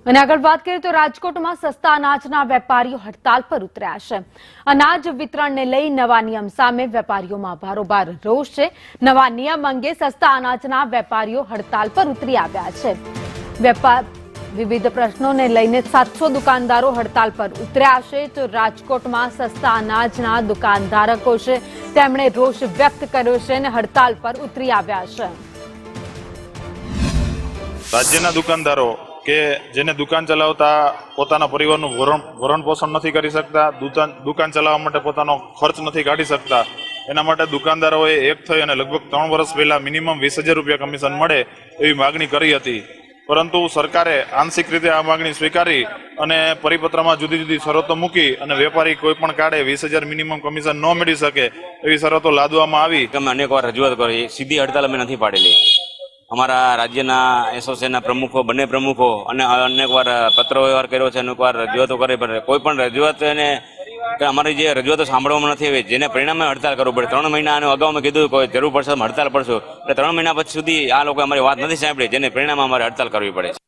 અને આગળ વાત કરીએ તો રાજકોટમાં સસ્તા અનાજના વેપારીઓ હડતાલ પર ઉતર્યા છે। અનાજ વિતરણને લઈ નવા નિયમ સામે વેપારીઓમાં ભારોભાર રોષ છે। નવા નિયમ અંગે સસ્તા અનાજના વેપારીઓ હડતાલ પર ઉતરી આવ્યા છે। વિવિધ પ્રશ્નોને લઈને 700 દુકાનદારો હડતાલ પર ઉતર્યા છે। તો રાજકોટમાં સસ્તા અનાજના દુકાનધારકો છે તેમણે રોષ વ્યક્ત કર્યો છે અને હડતાલ પર ઉતરી આવ્યા છે। રાજ્યના દુકાનદારો કે જેને દુકાન ચલાવતા પોતાના પરિવારનું ભરણ પોષણ નથી કરી શકતા, દુકાન ચલાવવા માટે પોતાનો ખર્ચ નથી કાઢી શકતા, એના માટે દુકાનદારોએ એક થઈ અને લગભગ 3 વર્ષ પહેલા મિનિમમ 20,000 રૂપિયા કમિશન મળે એવી માગણી કરી હતી। પરંતુ સરકારે આંશિક રીતે આ માગણી સ્વીકારી અને પરિપત્રમાં જુદી જુદી શરતો મૂકી અને વેપારી કોઈ પણ કાળે 20,000 મિનિમમ કમિશન ન મેળવી શકે એવી શરતો લાદવામાં આવી। અમે અનેકવાર રજૂઆત કરી, સીધી હડતાલ અમે નથી પાડેલી। અમારા રાજ્યના એસોસિએશનના પ્રમુખો, બંને પ્રમુખો અને અનેકવાર પત્ર વ્યવહાર કર્યો છે, અનેકવાર રજૂઆતો કરી, પણ કોઈ પણ રજૂઆત એને અમારી જે રજૂઆતો સાંભળવામાં નથી આવી, જેને પરિણામે હડતાલ કરવું પડે। 3 મહિના અગાઉ અમે કીધું કોઈ જરૂર પડશે હડતાલ પડશું, એટલે 3 મહિના પછી સુધી આ લોકો અમારી વાત નથી સાંભળી, જેને પરિણામે અમારે હડતાલ કરવી પડે છે।